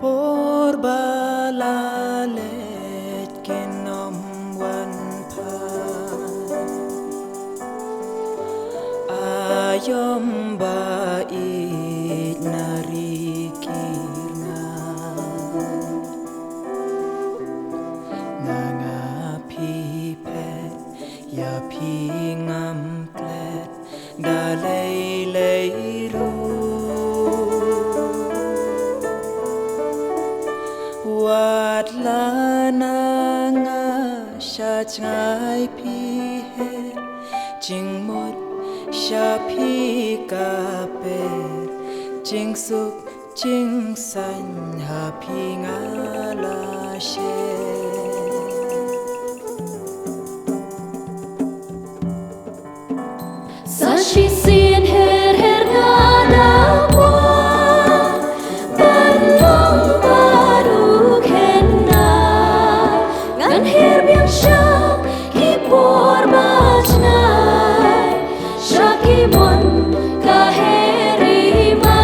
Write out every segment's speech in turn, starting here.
por balalet kenom wan pa ayom ba it narikirna nga pi pet ya pi ngam klet da lay ru wat la na nga sha chai pi he jing mot sha pi ka pe jing suk jing san ha pi nga la she sa shi sin her her nga da kwa ban long baru khenna ngan her biang sha ki por bajnai sha ki mon ka heri ma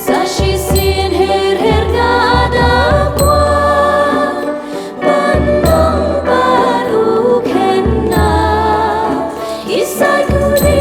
sa shi sin her her nga da kwa ban long baru khenna isai kuri